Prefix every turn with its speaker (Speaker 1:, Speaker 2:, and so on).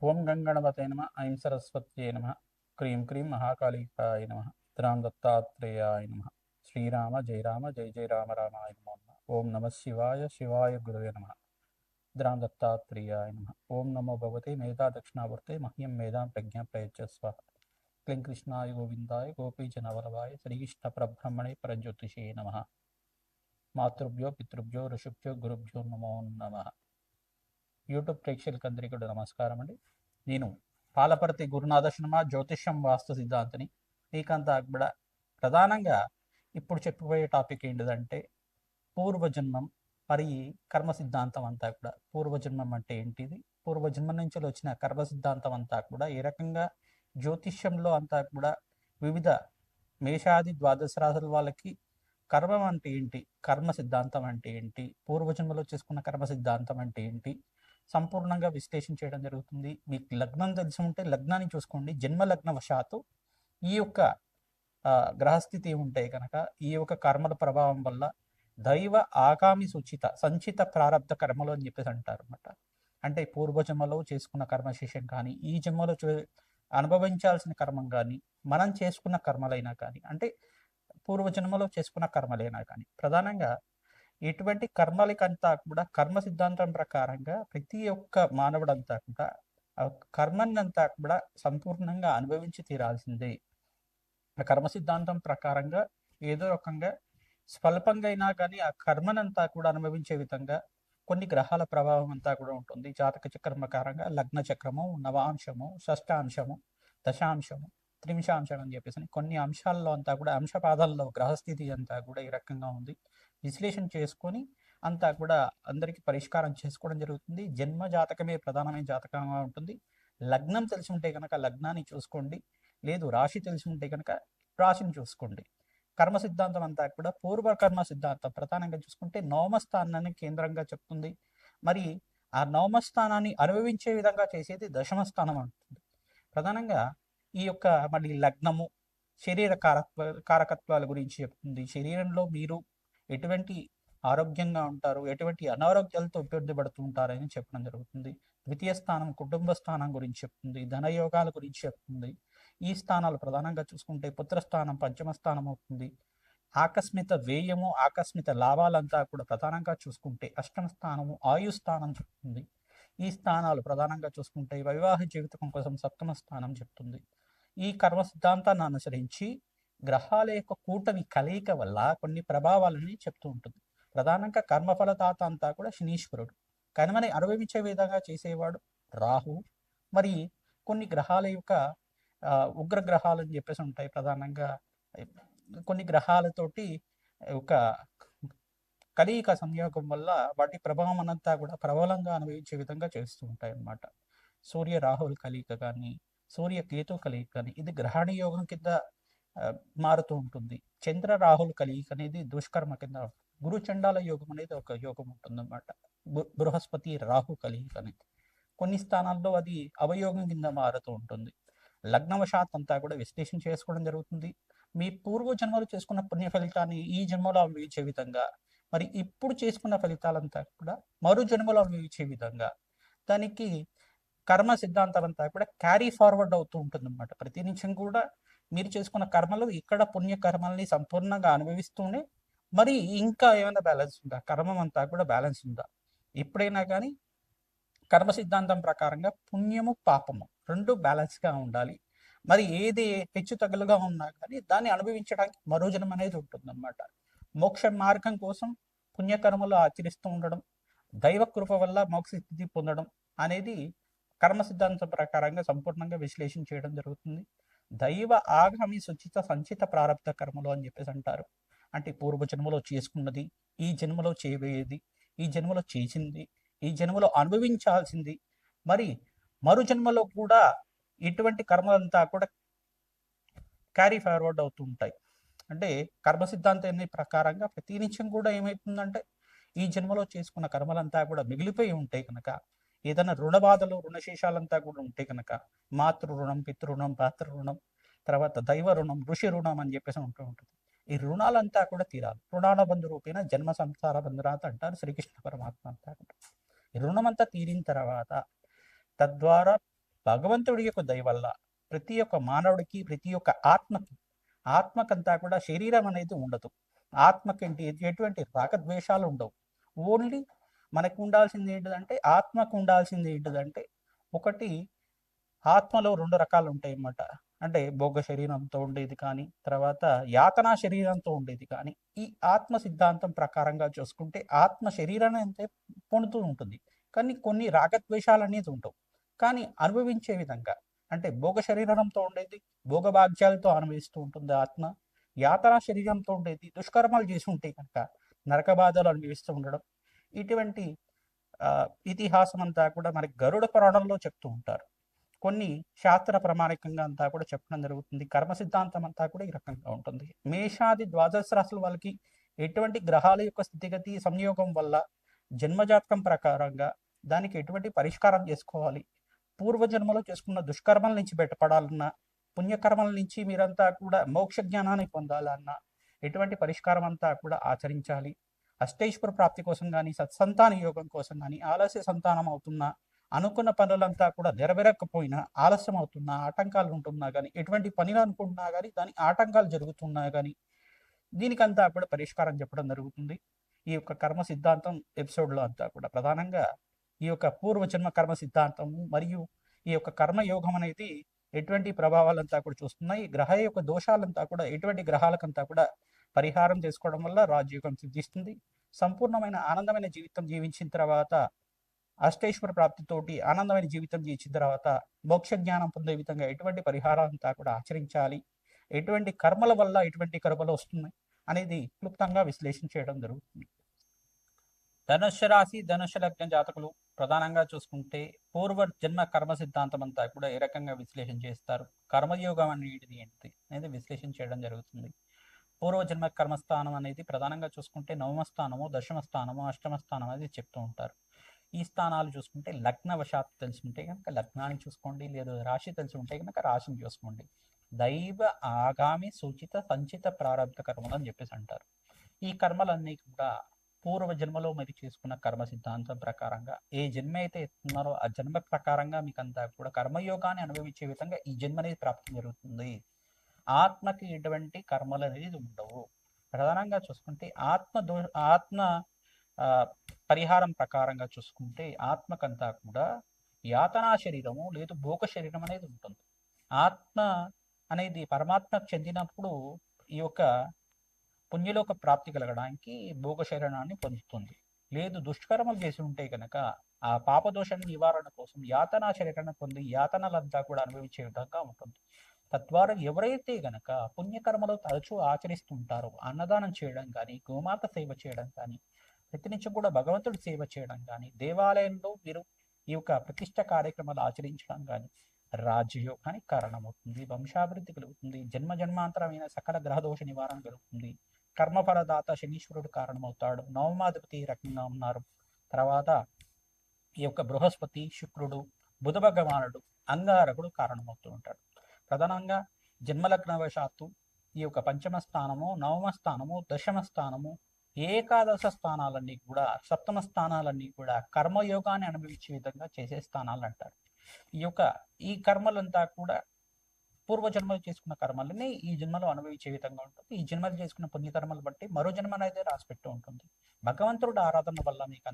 Speaker 1: ఓం గంగణపతే నమ ఐం సరస్వత్యై నమ క్రీం క్రీం మహాకాళికాయ నమ ద్రాం దత్తాత్రేయాయ నమ శ్రీరామ జయ రామ జయ జయ రామ రామాయ నమో నమః ఓం నమ శివాయ శివాయ గురవే నమ ద్రాం దత్తాత్రేయాయ నమ ఓం నమో భగవతే మేధా దక్షిణావర్తే మహ్యం మేధాం ప్రజ్ఞా ప్రయచ్చ స్వాహ క్లీం కృష్ణాయ గోవిందాయ గోపీజనవల్లభాయ శ్రీకృష్ణ పరబ్రహ్మణే పరజ్యోతిషే నమ మాతృభ్యో పితృభ్యో ఋషుభ్యో గురుభ్యో నమో నమః. యూట్యూబ్ ప్రేక్షకులందరికీ కూడా నమస్కారం అండి. నేను పాలపర్తి గురునాథ శర్మ జ్యోతిష్యం వాస్తు సిద్ధాంతిని. మీకంతా కూడా ప్రధానంగా ఇప్పుడు చెప్పబోయే టాపిక్ ఏంటిదంటే పూర్వజన్మం మరి కర్మ సిద్ధాంతం అంతా కూడా. పూర్వజన్మం అంటే ఏంటిది, పూర్వజన్మ నుంచి వచ్చిన కర్మ సిద్ధాంతం అంతా కూడా ఏ రకంగా జ్యోతిష్యంలో అంతా కూడా వివిధ మేషాది ద్వాదశ రాశుల వాళ్ళకి కర్మం అంటే ఏంటి, కర్మ సిద్ధాంతం అంటే ఏంటి, పూర్వజన్మలో చేసుకున్న కర్మ సిద్ధాంతం అంటే ఏంటి సంపూర్ణంగా విశ్లేషణ చేయడం జరుగుతుంది. మీకు లగ్నం తెలిసి ఉంటే లగ్నాన్ని చూసుకోండి. జన్మ లగ్న వశాత్తు ఈ యొక్క గ్రహస్థితి ఉంటే కనుక ఈ యొక్క కర్మల ప్రభావం వల్ల దైవ ఆగామి సూచిత సంచిత ప్రారంధ కర్మలు అని చెప్పేసి అంటారు అనమాట. అంటే పూర్వజన్మలో చేసుకున్న కర్మశేషం కానీ ఈ జన్మలో అనుభవించాల్సిన కర్మం కానీ మనం చేసుకున్న కర్మలైనా కానీ అంటే పూర్వజన్మలో చేసుకున్న కర్మలైనా కానీ ప్రధానంగా ఎటువంటి కర్మలకంతా కూడా కర్మ సిద్ధాంతం ప్రకారంగా ప్రతి ఒక్క మానవుడంతా కూడా ఆ కర్మనంతా కూడా సంపూర్ణంగా అనుభవించి తీరాల్సిందే. ఆ కర్మ సిద్ధాంతం ప్రకారంగా ఏదో రకంగా స్వల్పంగా అయినా కానీ ఆ కర్మనంతా కూడా అనుభవించే విధంగా కొన్ని గ్రహాల ప్రభావం అంతా కూడా ఉంటుంది. జాతక చక్రం ప్రకారంగా లగ్న చక్రము, నవాంశము, షష్టాంశము, దశాంశము, త్రింశాంశం అని చెప్పేసి కొన్ని అంశాల్లో అంతా కూడా అంశపాదాల్లో గ్రహస్థితి అంతా కూడా ఈ రకంగా ఉంది. విశ్లేషణ చేసుకొని అంతా కూడా అందరికీ పరిష్కారం చేసుకోవడం జరుగుతుంది. జన్మ జాతకమే ప్రధానమైన జాతకంగా ఉంటుంది. లగ్నం తెలిసి ఉంటే కనుక లగ్నాన్ని చూసుకోండి, లేదు రాశి తెలిసి ఉంటే కనుక రాశిని చూసుకోండి. కర్మ సిద్ధాంతం అంతా కూడా పూర్వ కర్మ సిద్ధాంతం ప్రధానంగా చూసుకుంటే నవమస్థానాన్ని కేంద్రంగా చెప్తుంది. మరి ఆ నవమస్థానాన్ని అనుభవించే విధంగా చేసేది దశమ స్థానం అంటుంది. ప్రధానంగా ఈ యొక్క మరి లగ్నము శరీర కారకత్వాల గురించి చెప్తుంది. శరీరంలో మీరు ఎటువంటి ఆరోగ్యంగా ఉంటారు, ఎటువంటి అనారోగ్యాలతో ఇబ్బంది పడుతూ ఉంటారని చెప్పడం జరుగుతుంది. ద్వితీయ స్థానం కుటుంబ స్థానం గురించి చెప్తుంది, ధనయోగాల గురించి చెప్తుంది. ఈ స్థానాలు ప్రధానంగా చూసుకుంటే పుత్రస్థానం పంచమ స్థానం అవుతుంది. ఆకస్మిక వ్యయము ఆకస్మిక లాభాలంతా కూడా ప్రధానంగా చూసుకుంటే అష్టమ స్థానము ఆయు స్థానం చెప్తుంది. ఈ స్థానాలు ప్రధానంగా చూసుకుంటే వివాహ జీవితం కోసం సప్తమ స్థానం చెప్తుంది. ఈ కర్మ సిద్ధాంతాన్ని అనుసరించి గ్రహాల యొక్క కూటమి కలయిక వల్ల కొన్ని ప్రభావాలని చెప్తూ ఉంటుంది. ప్రధానంగా కర్మఫలదాత అంతా కూడా శనీశ్వరుడు, కర్మని అనుభవించే విధంగా చేసేవాడు రాహు. మరి కొన్ని గ్రహాల యొక్క ఉగ్రగ్రహాలు అని చెప్పేసి ఉంటాయి. ప్రధానంగా కొన్ని గ్రహాలతోటి ఒక కలయిక సంయోగం వల్ల వాటి ప్రభావం అంతా కూడా ప్రబలంగా అనుభవించే విధంగా చేస్తూ ఉంటాయి అన్నమాట. సూర్య రాహుల్ కలయిక కానీ సూర్య కేతు కలయిక కానీ ఇది గ్రహణ యోగం కింద మారుతూ ఉంటుంది. చంద్ర రాహుల్ కలయిక అనేది దుష్కర్మ కింద, గురు చండాల యోగం అనేది ఒక యోగం ఉంటుంది అన్నమాట. బృహస్పతి రాహు కలయిక అనేది కొన్ని స్థానాల్లో అది అవయోగం కింద మారుతూ ఉంటుంది. లగ్నవశాత్ అంతా కూడా విశ్లేషణ చేసుకోవడం జరుగుతుంది. మీ పూర్వ జన్మలు చేసుకున్న పుణ్య ఫలితాన్ని ఈ జన్మలో అనుభవించే విధంగా, మరి ఇప్పుడు చేసుకున్న ఫలితాలంతా కూడా మరో జన్మలో అనుభవించే విధంగా దానికి కర్మ సిద్ధాంతం అంతా కూడా క్యారీ ఫార్వర్డ్ అవుతూ ఉంటుంది అన్నమాట. ప్రతి నిమిషం కూడా మీరు చేసుకున్న కర్మలు ఇక్కడ పుణ్య కర్మల్ని సంపూర్ణంగా అనుభవిస్తూనే మరి ఇంకా ఏమైనా బ్యాలెన్స్ ఉందా, కర్మం అంతా కూడా బ్యాలెన్స్ ఉందా, ఎప్పుడైనా కానీ కర్మ సిద్ధాంతం ప్రకారంగా పుణ్యము పాపము రెండు బ్యాలెన్స్గా ఉండాలి. మరి ఏది హెచ్చు తగులుగా ఉన్నా కానీ దాన్ని అనుభవించడానికి మరో జన్మ అనేది ఉంటుందన్నమాట. మోక్ష మార్గం కోసం పుణ్యకర్మలు ఆచరిస్తూ ఉండడం, దైవ కృప వల్ల మోక్ష స్థితి పొందడం అనేది కర్మ సిద్ధాంతం ప్రకారంగా సంపూర్ణంగా విశ్లేషణ చేయడం జరుగుతుంది. దైవ ఆగామి సుచిత సంచిత ప్రారంభ కర్మలు అని చెప్పేసి అంటారు. అంటే పూర్వ జన్మలో చేసుకున్నది, ఈ జన్మలో చేయబోయేది, ఈ జన్మలో చేసింది, ఈ జన్మలో అనుభవించాల్సింది, మరి మరు జన్మలో కూడా ఇటువంటి కర్మలంతా కూడా క్యారీ ఫార్వర్డ్ అవుతూ ఉంటాయి. అంటే కర్మ సిద్ధాంతం ప్రకారంగా ప్రతి నిత్యం కూడా ఏమవుతుందంటే ఈ జన్మలో చేసుకున్న కర్మలంతా కూడా మిగిలిపోయి ఉంటాయి కనుక, ఏదైనా రుణ బాధలు రుణశేషాలంతా కూడా ఉంటాయి కనుక మాతృ రుణం, పితృ పాత్ర రుణం, తర్వాత దైవ రుణం, ఋషి రుణం అని చెప్పేసి ఉంటూ ఉంటుంది. ఈ రుణాలంతా కూడా తీరాలి. రుణాల బంధు రూపేణ జన్మ సంసార బంధురాత అంటారు శ్రీకృష్ణ పరమాత్మ అంతా కూడా. ఈ రుణం అంతా తీరిన తర్వాత తద్వారా భగవంతుడి యొక్క దయ వల్ల ప్రతి ఒక్క మానవుడికి, ప్రతి ఒక్క ఆత్మకంతా కూడా శరీరం అనేది ఉండదు. ఆత్మకేంటి ఎటువంటి రాగద్వేషాలు ఉండవు. ఓన్లీ మనకు ఉండాల్సింది ఏంటిదంటే, ఆత్మకు ఉండాల్సింది ఏంటిదంటే, ఒకటి ఆత్మలో 2 రకాలు ఉంటాయన్నమాట. అంటే భోగ శరీరంతో ఉండేది కానీ, తర్వాత యాతనా శరీరంతో ఉండేది కానీ, ఈ ఆత్మ సిద్ధాంతం ప్రకారంగా చూసుకుంటే ఆత్మ శరీరాన్ని అంతే పొందుతూ ఉంటుంది. కానీ కొన్ని రాగద్వేషాలనేది ఉండవు. కానీ అనుభవించే విధంగా అంటే భోగ శరీరంతో ఉండేది భోగభాగ్యాలతో అనుభవిస్తూ ఉంటుంది ఆత్మ. యాతనా శరీరంతో ఉండేది దుష్కర్మలు చేసి ఉంటే కనుక నరక బాధలు అనుభవిస్తూ ఉండడం. ఇటువంటి ఇతిహాసం అంతా కూడా మనకి గరుడ పురాణంలో చెప్తూ ఉంటారు. కొన్ని శాస్త్ర ప్రామాణికంగా అంతా కూడా చెప్పడం జరుగుతుంది. కర్మ సిద్ధాంతం అంతా కూడా ఈ రకంగా ఉంటుంది. మేషాది ద్వాదశ రాశుల వాళ్ళకి ఎటువంటి గ్రహాల యొక్క స్థితిగతి సంయోగం వల్ల జన్మజాతకం ప్రకారంగా దానికి ఎటువంటి పరిష్కారం చేసుకోవాలి, పూర్వజన్మలో చేసుకున్న దుష్కర్మల నుంచి బయటపడాలన్నా, పుణ్యకర్మల నుంచి మీరంతా కూడా మోక్ష జ్ఞానాన్ని పొందాలన్నా ఎటువంటి పరిష్కారం అంతా కూడా ఆచరించాలి. అష్టైశ్వర ప్రాప్తి కోసం కానీ, సత్సంతాన యోగం కోసం కానీ, ఆలస్య సంతానం అవుతున్నా, అనుకున్న పనులంతా కూడా నెరవేరకపోయినా, ఆలస్యం అవుతున్నా, ఆటంకాలు ఉంటున్నా కానీ, ఎటువంటి పనిని అనుకుంటున్నా కానీ దాని ఆటంకాలు జరుగుతున్నా కానీ, దీనికంతా కూడా పరిష్కారం చెప్పడం జరుగుతుంది. ఈ యొక్క కర్మ సిద్ధాంతం ఎపిసోడ్లో అంతా కూడా ప్రధానంగా ఈ యొక్క పూర్వజన్మ కర్మ సిద్ధాంతము మరియు ఈ యొక్క కర్మయోగం అనేది ఎటువంటి ప్రభావాలంతా కూడా చూస్తున్నాయి. గ్రహ యొక్క దోషాలంతా కూడా ఎటువంటి గ్రహాలకంతా కూడా పరిహారం చేసుకోవడం వల్ల రాజయోగం సిద్ధిస్తుంది. సంపూర్ణమైన ఆనందమైన జీవితం జీవించిన తర్వాత, అష్టైశ్వర ప్రాప్తితోటి ఆనందమైన జీవితం జీవించిన తర్వాత మోక్ష జ్ఞానం పొందే విధంగా ఎటువంటి పరిహారాలంతా కూడా ఆచరించాలి, ఎటువంటి కర్మల వల్ల ఎటువంటి కర్మలు వస్తున్నాయి అనేది క్లుప్తంగా విశ్లేషణ చేయడం జరుగుతుంది. ధనుస్సు రాశి, ధనుస్సు లగ్న జాతకులు ప్రధానంగా చూసుకుంటే పూర్వ జన్మ కర్మ సిద్ధాంతం అంతా కూడా ఏ రకంగా విశ్లేషణ చేస్తారు, కర్మయోగం అనేది ఏంటి అనేది విశ్లేషణ చేయడం జరుగుతుంది. పూర్వజన్మ కర్మస్థానం అనేది ప్రధానంగా చూసుకుంటే నవమ స్థానము, దశమ స్థానము, అష్టమ స్థానం అనేది చెప్తూ ఉంటారు. ఈ స్థానాలు చూసుకుంటే లగ్నవశాత్తు తెలుసుకుంటే కనుక లగ్నాన్ని చూసుకోండి, లేదా రాశి తెలిసి ఉంటే కనుక రాశిని చూసుకోండి. దైవ ఆగామి సూచిత సంచిత ప్రారంభ కర్మలు అని చెప్పేసి అంటారు. ఈ కర్మలన్నీ కూడా పూర్వ జన్మలో మీరు చేసుకున్న కర్మ సిద్ధాంతం ప్రకారంగా ఏ జన్మ అయితే ఎత్తున్నారో ఆ జన్మ ప్రకారంగా మీకు అంతా కూడా కర్మయోగాన్ని అనుభవించే విధంగా ఈ జన్మ అనేది ప్రాప్తి జరుగుతుంది. ఆత్మకి ఎటువంటి కర్మలు అనేది ఉండవు. ప్రధానంగా చూసుకుంటే ఆత్మ పరిహారం ప్రకారంగా చూసుకుంటే ఆత్మకంతా కూడా యాతనా శరీరము లేదు భోగ శరీరం అనేది ఉంటుంది. ఆత్మ అనేది పరమాత్మకు చెందినప్పుడు ఈ యొక్క పుణ్యలోక ప్రాప్తి కలగడానికి భోగ శరీరాన్ని పొందుతుంది. లేదు దుష్కర్మలు చేసి ఉంటే కనుక ఆ పాపదోషాన్ని నివారణ కోసం యాతనా శరీరాన్ని పొంది యాతనలంతా కూడా అనుభవించే విధంగా ఉంటుంది. తద్వారా ఎవరైతే గనక పుణ్యకర్మలు తరచూ ఆచరిస్తుంటారో, అన్నదానం చేయడం కానీ, గోమాత సేవ చేయడం కానీ, ప్రతినిత్యం కూడా భగవంతుడి సేవ చేయడం కానీ, దేవాలయంలో మీరు ఈ యొక్క ప్రతిష్ట కార్యక్రమాలు ఆచరించడం కానీ రాజయోగానికి కారణమవుతుంది. వంశాభివృద్ధి కలుగుతుంది. జన్మ జన్మాంతరమైన సకల గ్రహదోష నివారణ కలుగుతుంది. కర్మఫలదాత శనీశ్వరుడు కారణమవుతాడు. నవమాధిపతి రకంగా ఉన్నారు. తర్వాత ఈ యొక్క బృహస్పతి, శుక్రుడు, బుధ భగవానుడు, అంగారకుడు కారణమవుతూ ఉంటాడు. ప్రధానంగా జన్మలగ్నవశాత్తు ఈ యొక్క పంచమ స్థానము, నవమ స్థానము, దశమ స్థానము, ఏకాదశ స్థానాలన్నీ కూడా, సప్తమ స్థానాలన్నీ కూడా కర్మయోగాన్ని అనుభవించే విధంగా చేసే స్థానాలు అంటారు. ఈ కర్మలంతా కూడా పూర్వజన్మలు చేసుకున్న కర్మలని ఈ జన్మలో అనుభవించే విధంగా ఉంటుంది. ఈ జన్మలు చేసుకున్న పుణ్యకర్మలు బట్టి మరో జన్మ అనేది రాసిపెట్టి ఉంటుంది. భగవంతుడు ఆరాధన వల్ల మీకు